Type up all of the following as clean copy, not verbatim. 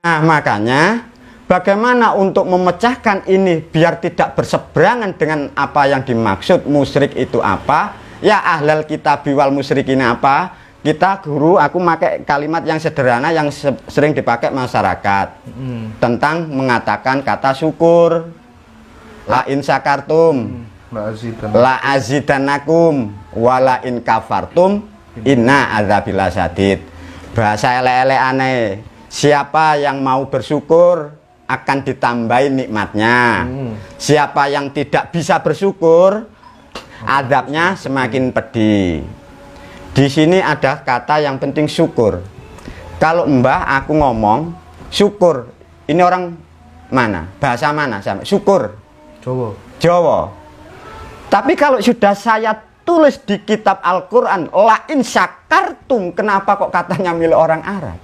Nah, makanya bagaimana untuk memecahkan ini biar tidak berseberangan dengan apa yang dimaksud musyrik itu apa? Ya ahlal kitabi wal musyrikin apa? Kita guru, aku pakai kalimat yang sederhana yang sering dipakai masyarakat tentang mengatakan kata syukur. La in syakartum la azidanakum wala in kafartum inna adzabila sadid. Bahasa ele-ele aneh. Siapa yang mau bersyukur akan ditambahi nikmatnya. Siapa yang tidak bisa bersyukur, azabnya semakin pedih. Di sini ada kata yang penting syukur. Kalau mbah aku ngomong syukur, ini orang mana? Bahasa mana? Syukur. Jawa. Jawa. Tapi kalau sudah saya tulis di kitab Al-Quran, la in syakartum, kenapa kok katanya milik orang Arab?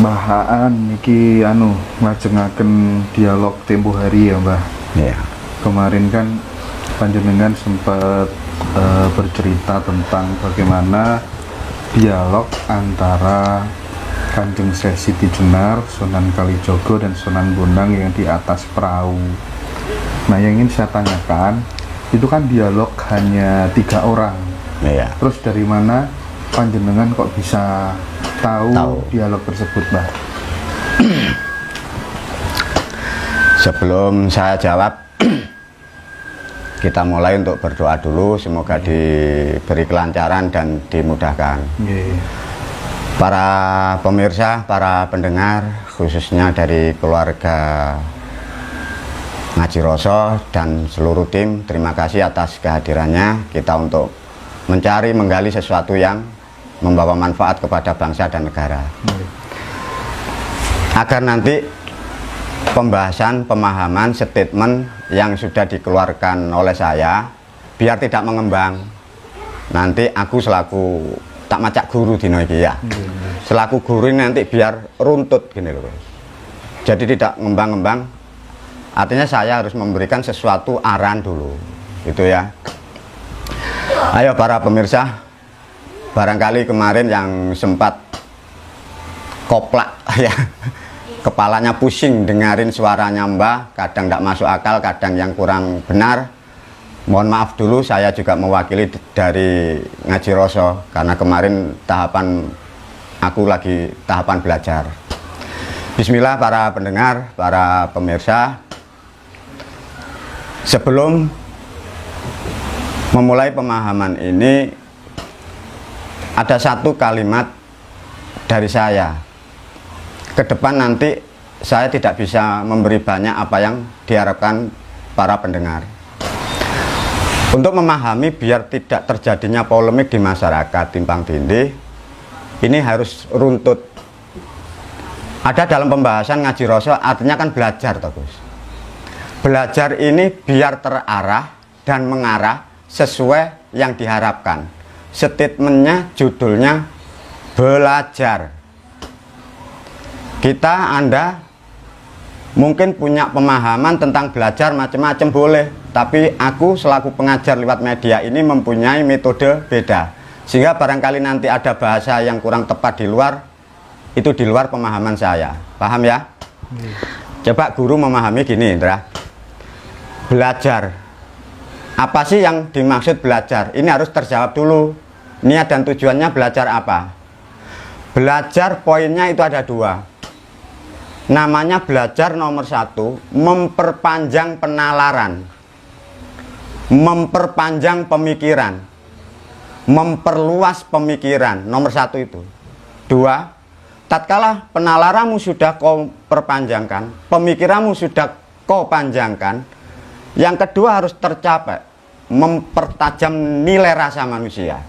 Mbahaan niki ngajengaken dialog tempo hari ya Mbah. Iya. Kemarin kan panjenengan sempat bercerita tentang bagaimana dialog antara Kanjeng Syekh Siti Jenar, Sunan Kalijogo dan Sunan Bonang yang di atas perahu. Nah, yang ingin saya tanyakan itu kan dialog hanya 3 orang. Iya. Terus dari mana panjenengan kok bisa tahu dialog tersebut, Mbah? Sebelum saya jawab, kita mulai untuk berdoa dulu, semoga diberi kelancaran dan dimudahkan. Para pemirsa, para pendengar, khususnya dari keluarga Ngaji Roso dan seluruh tim, terima kasih atas kehadirannya kita untuk mencari, menggali sesuatu yang membawa manfaat kepada bangsa dan negara, agar nanti pembahasan, pemahaman, statement yang sudah dikeluarkan oleh saya biar tidak mengembang. Nanti aku selaku tak macak guru di iki ya, selaku guru ini nanti biar runtut gini loh. Jadi tidak ngembang-ngembang, artinya saya harus memberikan sesuatu arahan dulu, gitu ya. Ayo para pemirsa, barangkali kemarin yang sempat koplak ya, kepalanya pusing dengerin suaranya Mbah, kadang tidak masuk akal, kadang yang kurang benar, mohon maaf dulu, saya juga mewakili dari Ngaji Roso karena kemarin aku lagi tahapan belajar. Bismillah para pendengar, para pemirsa, sebelum memulai pemahaman ini ada satu kalimat dari saya. Ke depan nanti saya tidak bisa memberi banyak apa yang diharapkan para pendengar. Untuk memahami biar tidak terjadinya polemik di masyarakat timpang tindih, ini harus runtut. Ada dalam pembahasan Ngaji Roso, artinya kan belajar toh Gus. Belajar ini biar terarah dan mengarah sesuai yang diharapkan. Statementnya, judulnya belajar. Anda mungkin punya pemahaman tentang belajar macam-macam boleh, tapi aku selaku pengajar lewat media ini mempunyai metode beda, sehingga barangkali nanti ada bahasa yang kurang tepat di luar, itu di luar pemahaman saya. Paham ya? Coba guru memahami gini, Indra. Belajar, apa sih yang dimaksud belajar? Ini harus terjawab dulu. Niat dan tujuannya belajar apa? Belajar poinnya itu ada 2. Namanya belajar nomor 1, memperpanjang penalaran, memperpanjang pemikiran, memperluas pemikiran. Nomor 1 itu. 2, tatkala penalaranmu sudah kau perpanjangkan, pemikiranmu sudah kau panjangkan, yang kedua harus tercapai, mempertajam nilai rasa manusia.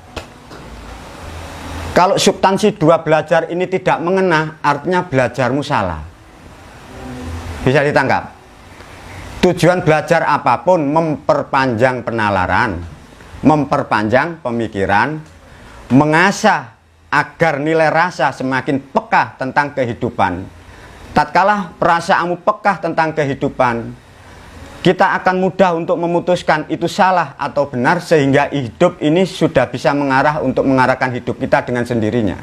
Kalau substansi 2 belajar ini tidak mengena, artinya belajarmu salah. Bisa ditangkap? Tujuan belajar apapun memperpanjang penalaran, memperpanjang pemikiran, mengasah agar nilai rasa semakin peka tentang kehidupan. Tatkala perasaanmu peka tentang kehidupan, kita akan mudah untuk memutuskan itu salah atau benar, sehingga hidup ini sudah bisa mengarah untuk mengarahkan hidup kita dengan sendirinya.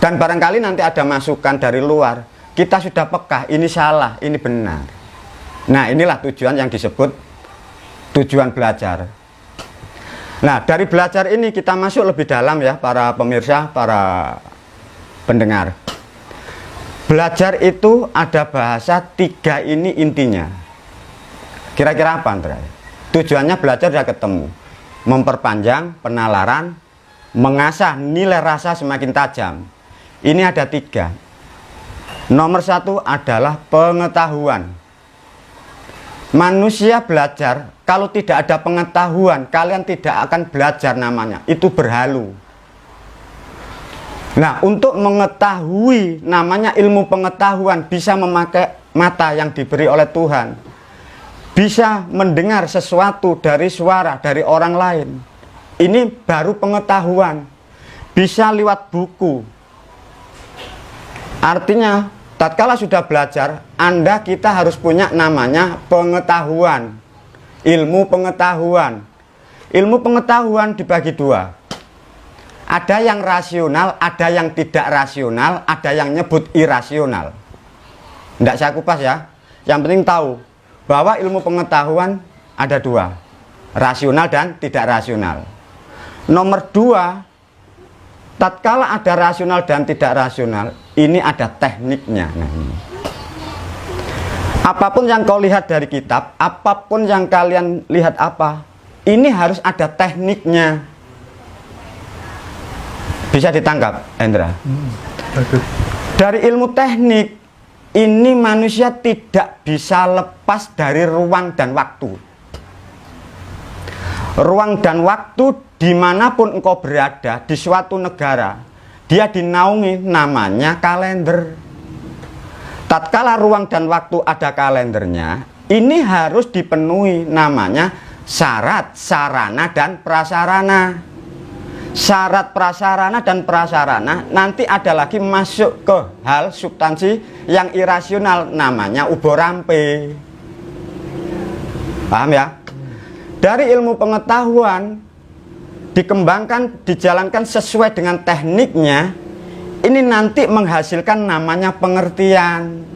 Dan barangkali nanti ada masukan dari luar, kita sudah peka, ini salah, ini benar. Nah, inilah tujuan yang disebut tujuan belajar. Nah, dari belajar ini kita masuk lebih dalam ya, para pemirsa, para pendengar. Belajar itu ada bahasa 3 ini intinya. Kira-kira apa, Andra? Tujuannya belajar sudah ketemu. Memperpanjang penalaran, mengasah nilai rasa semakin tajam. Ini ada 3. Nomor 1 adalah pengetahuan. Manusia belajar, kalau tidak ada pengetahuan, kalian tidak akan belajar namanya. Itu berhalu. Nah, untuk mengetahui namanya ilmu pengetahuan, bisa memakai mata yang diberi oleh Tuhan. Bisa mendengar sesuatu dari suara dari orang lain. Ini baru pengetahuan. Bisa lewat buku. Artinya, tatkala sudah belajar, kita harus punya namanya pengetahuan. Ilmu pengetahuan. Ilmu pengetahuan dibagi 2. Ada yang rasional, ada yang tidak rasional, ada yang nyebut irasional. Tidak saya kupas ya. Yang penting tahu bahwa ilmu pengetahuan ada 2. Rasional dan tidak rasional. Nomor 2, tatkala ada rasional dan tidak rasional, ini ada tekniknya. Nah, ini. Apapun yang kau lihat dari kitab, apapun yang kalian lihat ini harus ada tekniknya. Bisa ditangkap, Hendra? Dari ilmu teknik, ini manusia tidak bisa lepas dari ruang dan waktu. Ruang dan waktu dimanapun engkau berada, di suatu negara, dia dinaungi namanya kalender. Tatkala ruang dan waktu ada kalendernya, ini harus dipenuhi namanya syarat, sarana, dan prasarana. Syarat, prasarana, dan prasarana nanti ada lagi masuk ke hal substansi yang irasional, namanya uborampe. Paham ya? Dari ilmu pengetahuan dikembangkan, dijalankan sesuai dengan tekniknya, ini nanti menghasilkan namanya pengertian.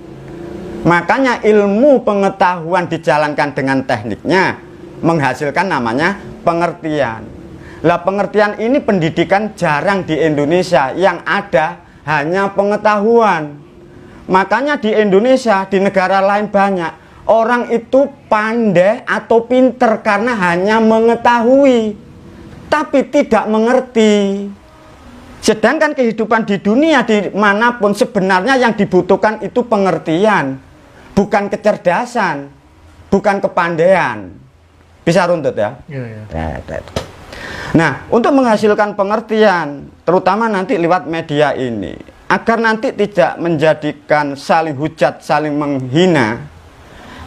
Makanya ilmu pengetahuan dijalankan dengan tekniknya menghasilkan namanya pengertian. Lah, pengertian ini pendidikan jarang di Indonesia, yang ada hanya pengetahuan. Makanya di Indonesia, di negara lain banyak orang itu pandai atau pinter karena hanya mengetahui, tapi tidak mengerti. Sedangkan kehidupan di dunia dimanapun sebenarnya yang dibutuhkan itu pengertian, bukan kecerdasan, bukan kepandaian. Bisa runtut ya? Iya. Nah, untuk menghasilkan pengertian, terutama nanti lewat media ini, agar nanti tidak menjadikan saling hujat, saling menghina,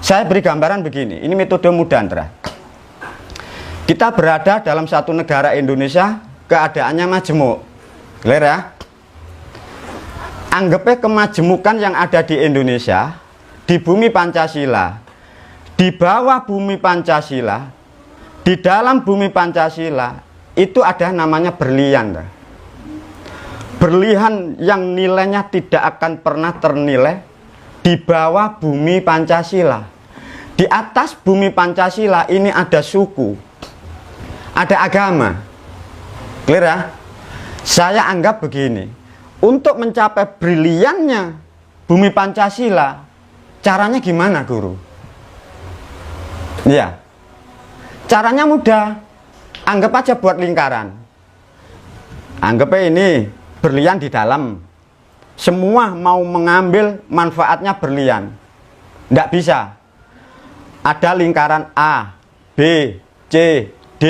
saya beri gambaran begini. Ini metode mudah, Andra. Kita berada dalam satu negara Indonesia, keadaannya majemuk. Clear ya? Anggapnya kemajemukan yang ada di Indonesia, di bumi Pancasila, di bawah bumi Pancasila, di dalam bumi Pancasila, itu ada namanya berlian. Berlian yang nilainya tidak akan pernah ternilai di bawah bumi Pancasila. Di atas bumi Pancasila ini ada suku, ada agama. Clear ya? Saya anggap begini, untuk mencapai briliannya bumi Pancasila, caranya gimana, guru? Ya, caranya mudah. Anggap aja buat lingkaran. Anggapnya ini berlian di dalam. Semua mau mengambil manfaatnya berlian. Tidak bisa. Ada lingkaran A, B, C, D,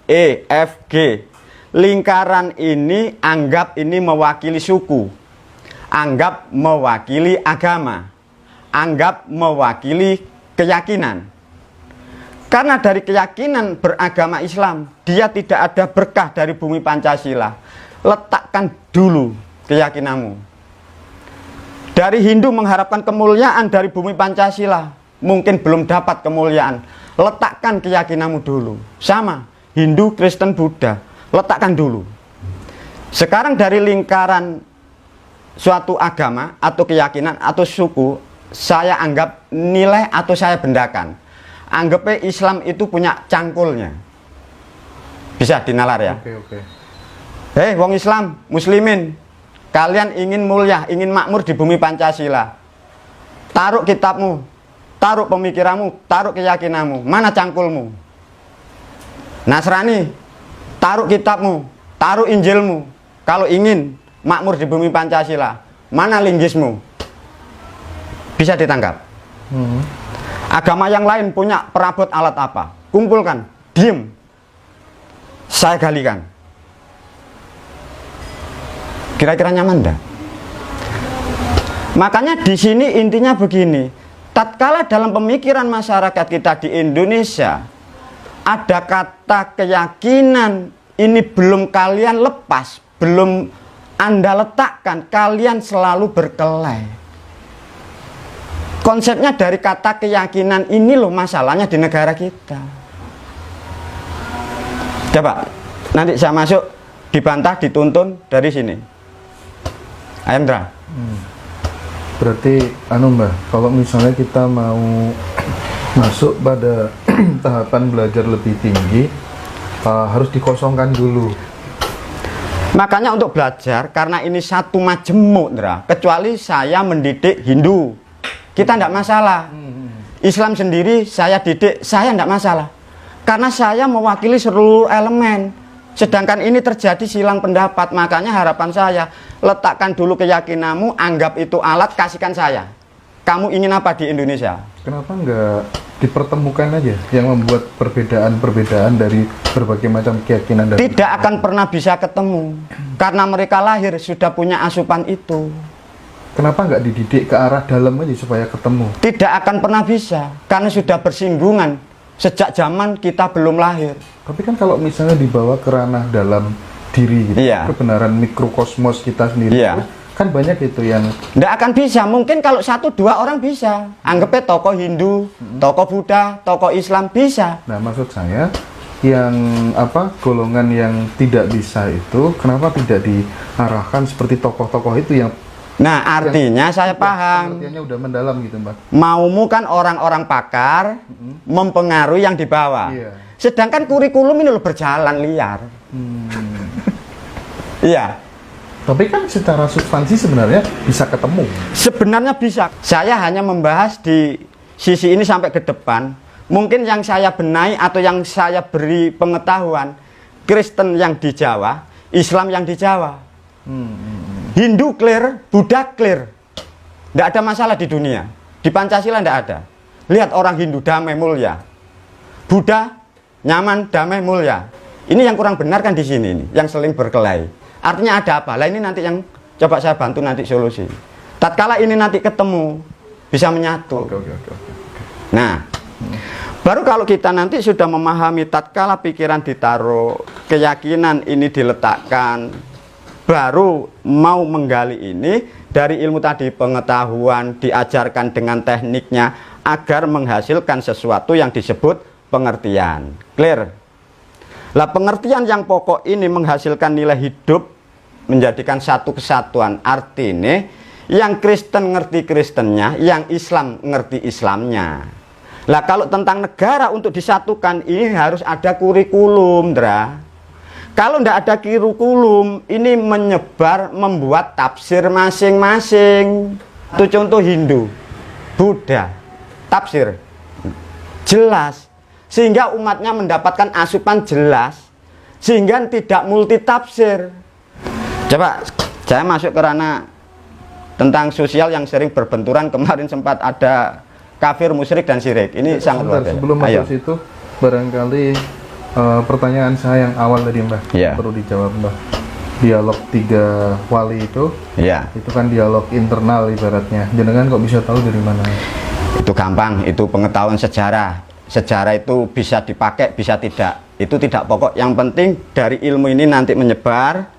E, F, G. lingkaran ini anggap ini mewakili suku, anggap mewakili agama, anggap mewakili keyakinan. Karena dari keyakinan beragama Islam, dia tidak ada berkah dari bumi Pancasila. Letakkan dulu keyakinanmu. Dari Hindu mengharapkan kemuliaan dari bumi Pancasila, mungkin belum dapat kemuliaan. Letakkan keyakinanmu dulu. Sama, Hindu, Kristen, Buddha. Letakkan dulu. Sekarang dari lingkaran suatu agama atau keyakinan atau suku, saya anggap nilai atau saya bendakan. Anggapnya Islam itu punya cangkulnya. Bisa dinalar ya. Oke. Hei wong Islam, muslimin, kalian ingin mulia, ingin makmur di bumi Pancasila. Taruh kitabmu, taruh pemikiranmu, taruh keyakinanmu. Mana cangkulmu? Nasrani, taruh kitabmu, taruh Injilmu. Kalau ingin makmur di bumi Pancasila, mana linggismu? Bisa ditangkap. Agama yang lain punya perabot alat apa? Kumpulkan, diem. Saya galikan. Kira-kira nyaman enggak? Makanya di sini intinya begini. Tatkala dalam pemikiran masyarakat kita di Indonesia ada kata keyakinan ini belum kalian lepas, belum Anda letakkan, kalian selalu berkelahi. Konsepnya dari kata keyakinan ini loh masalahnya di negara kita. Coba, nanti saya masuk, dibantah, dituntun dari sini. Ayandra. Berarti, Mbah, kalau misalnya kita mau masuk pada tahapan belajar lebih tinggi, harus dikosongkan dulu. Makanya untuk belajar, karena ini satu majemuk, kecuali saya mendidik Hindu, kita tidak masalah. Islam sendiri saya didik, saya tidak masalah. Karena saya mewakili seluruh elemen. Sedangkan ini terjadi silang pendapat. Makanya harapan saya, letakkan dulu keyakinanmu, anggap itu alat, kasihkan saya. Kamu ingin apa di Indonesia? Kenapa nggak dipertemukan aja yang membuat perbedaan-perbedaan dari berbagai macam keyakinan? Tidak akan pernah bisa ketemu. Karena mereka lahir sudah punya asupan itu. Kenapa nggak dididik ke arah dalam aja supaya ketemu? Tidak akan pernah bisa, karena sudah bersinggungan sejak zaman kita belum lahir. Tapi kan kalau misalnya dibawa ke ranah dalam diri gitu, kebenaran mikrokosmos kita sendiri, kan banyak itu yang tidak akan bisa. Mungkin kalau 1-2 orang bisa. Anggapnya tokoh Hindu, tokoh Buddha, tokoh Islam bisa. Nah, maksud saya yang golongan yang tidak bisa itu, kenapa tidak diarahkan seperti tokoh-tokoh itu yang Nah, artinya saya paham. Artinya udah mendalam gitu, Mbak. Maumu kan orang-orang pakar mempengaruhi yang di bawah. Sedangkan kurikulum ini loh berjalan liar. Iya. Tapi kan secara substansi sebenarnya bisa ketemu. Sebenarnya bisa. Saya hanya membahas di sisi ini sampai ke depan. Mungkin yang saya benahi atau yang saya beri pengetahuan, Kristen yang di Jawa, Islam yang di Jawa. Hindu clear, Buddha clear. Tidak ada masalah di dunia. Di Pancasila tidak ada. Lihat orang Hindu damai mulia. Buddha nyaman, damai, mulia. Ini yang kurang benar kan di sini nih, yang seling berkelahi. Artinya ada apa? Lah ini nanti yang coba saya bantu nanti solusi. Tatkala ini nanti ketemu, bisa menyatu. Oke. Nah, baru kalau kita nanti sudah memahami tatkala pikiran ditaruh, keyakinan ini diletakkan, baru mau menggali ini dari ilmu tadi, pengetahuan diajarkan dengan tekniknya agar menghasilkan sesuatu yang disebut pengertian. Clear? Lah pengertian yang pokok ini menghasilkan nilai hidup, menjadikan satu kesatuan. Artinya yang Kristen ngerti Kristennya, yang Islam ngerti Islamnya. Lah kalau tentang negara untuk disatukan ini harus ada kurikulum, Kalau tidak ada kurikulum, ini menyebar, membuat tafsir masing-masing. Itu contoh Hindu, Buddha, tafsir jelas, sehingga umatnya mendapatkan asupan jelas, sehingga tidak multi tafsir. Coba saya masuk ke ranah tentang sosial yang sering berbenturan. Kemarin sempat ada kafir, musyrik, dan syirik. Ini sangat luar biasa. Sebelum masuk situ, barangkali Pertanyaan saya yang awal tadi Mbah, Iya. perlu dijawab Mbah. Dialog 3 wali itu Ya, kan dialog internal ibaratnya. Jenengan kok bisa tahu dari mana? itu gampang, itu pengetahuan sejarah. Sejarah itu bisa dipakai, bisa tidak. Itu tidak pokok. Yang penting dari ilmu ini nanti menyebar.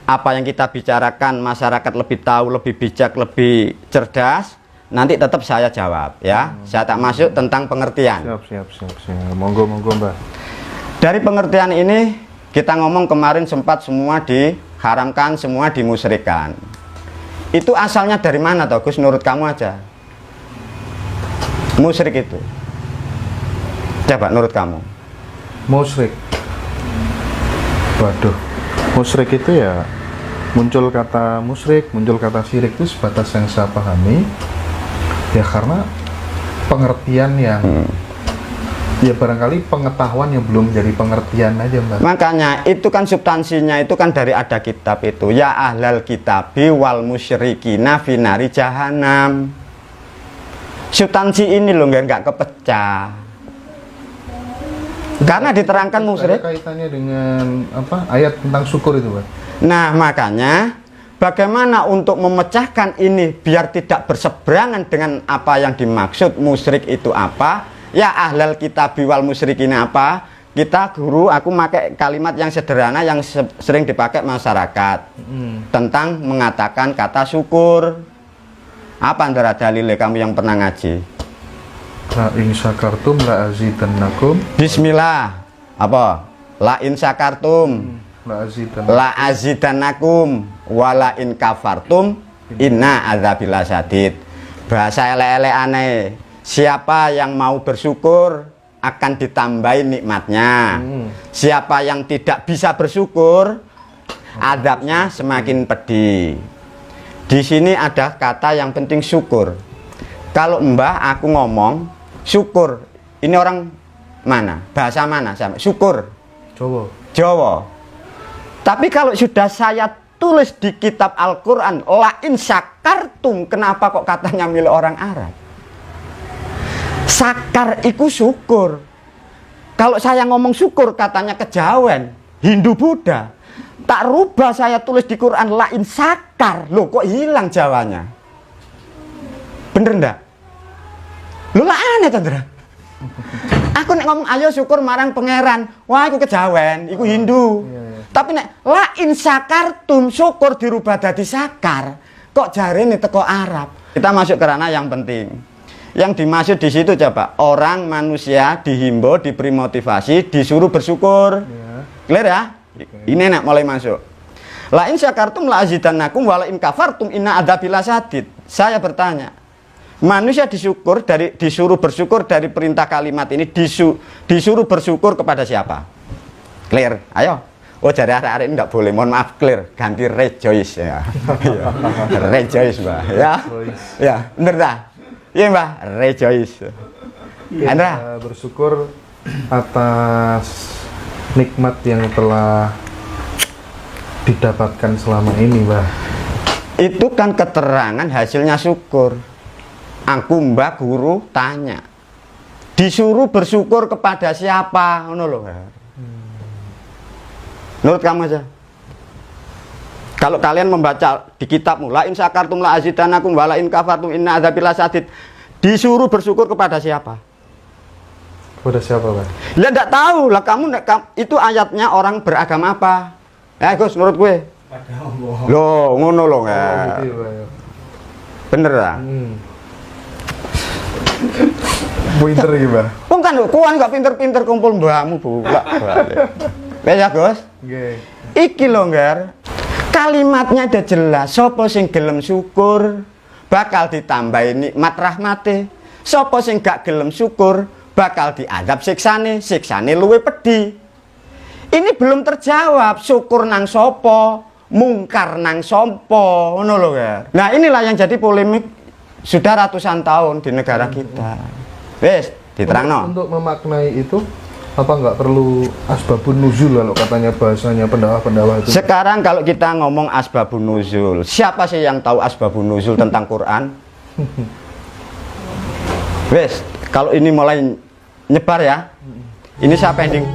Apa yang kita bicarakan masyarakat lebih tahu, lebih bijak, lebih cerdas. Nanti tetap saya jawab ya. Saya tak masuk tentang pengertian. Siap. Monggo Mbah. Dari pengertian ini kita ngomong kemarin sempat semua diharamkan, semua dimusyrikan. Itu asalnya dari mana toh Gus? Menurut kamu aja. Musyrik itu. Coba menurut kamu. Musyrik. Waduh. Musyrik itu ya muncul kata musyrik, muncul kata syirik itu sebatas yang saya pahami. Ya karena pengertian yang ya barangkali pengetahuan yang belum jadi pengertian aja Mbak. Makanya itu kan substansinya itu kan dari ada kitab itu. Ya ahlal kitabi wal musyrikina finari jahanam. Substansi ini loh nggak kepecah. Karena diterangkan musyrik. Ada kaitannya dengan apa? Ayat tentang syukur itu, Pak. Nah, makanya bagaimana untuk memecahkan ini biar tidak berseberangan dengan apa yang dimaksud musyrik itu apa? Ya ahlal kitabi wal musyrikin apa? Kita guru aku pakai kalimat yang sederhana yang sering dipakai masyarakat tentang mengatakan kata syukur. Apa antara dalilnya kamu yang pernah ngaji? La in syakartum la azidannakum. Bismillah. Apa? La in syakartum la azidannakum wala in kafartum inna adzabil sadid. Bahasa elek-elek aneh. Siapa yang mau bersyukur akan ditambahi nikmatnya. Siapa yang tidak bisa bersyukur, adabnya semakin pedih. Di sini ada kata yang penting syukur. Kalau Mbah aku ngomong syukur, ini orang mana? Bahasa mana? Syukur. Jawa. Jawa. Tapi kalau sudah saya tulis di kitab Al-Quran, la in syakartum, kenapa kok katanya milik orang Arab? Sakar iku syukur. Kalau saya ngomong syukur katanya kejawen, Hindu Buddha. Tak rubah saya tulis di Quran lain sakar. Loh kok hilang Jawanya? Bener ndak? Loh lah aneh Chandra. Aku nek ngomong ayo syukur marang pangeran. Wah iku kejawen, iku Hindu. Tapi nek lain sakartum syukur dirubah jadi sakar. Kok jarene teko Arab? Kita masuk ke ranah yang penting. Yang dimaksud di situ coba orang manusia dihimbau, diberi motivasi, disuruh bersyukur. Clear ya? Ini enak mulai masuk. La in syakartum la azidannakum wa la in kafartum inna adzabil sadid. Saya bertanya, manusia disuruh bersyukur dari perintah kalimat ini disuruh bersyukur kepada siapa? Clear? Ayo. Oh jadi arek-arek ini enggak boleh, mohon maaf clear, ganti rejoice ya. Rejoice, Mbak. Ya. Ya, bener dah. Iya, Mbak, rejoice. Andra bersyukur atas nikmat yang telah didapatkan selama ini, Mbah. Itu kan keterangan hasilnya syukur. Aku Mbak guru tanya, disuruh bersyukur kepada siapa? Ngono lho. Menurut kamu aja. Kalau kalian membaca di kitabmu, la in syakartum la azidannakum wa la in kafartum inna adzabil sadid, disuruh bersyukur kepada siapa? Kepada siapa, Pak? Ya enggak tahu lah kamu itu ayatnya orang beragama apa? Ya Gus, menurut gue. Loh, ngono loh ya. Bener lah. Pinter ya, Mbah. Wong kan kuwi enggak pinter-pinter kumpul mbahmu buka balik. Ya Gus. Nggih. Iki lho, Nggar. Kalimatnya udah jelas, sapa sing gelem syukur bakal ditambahi nikmat rahmate. Sapa sing gak gelem syukur bakal diadab siksane luwe pedih. Ini belum terjawab, syukur nang sopo, mungkar nang sompo, ngono lho ya. Nah inilah yang jadi polemik sudah ratusan tahun di negara kita. Wes, diterangno. Untuk memaknai itu apa nggak perlu asbabun nuzul kalau katanya bahasanya pendakwah itu? Sekarang kalau kita ngomong asbabun nuzul, siapa sih yang tahu asbabun nuzul tentang Quran? Wes, kalau ini mulai nyebar ya. Ini siapa yang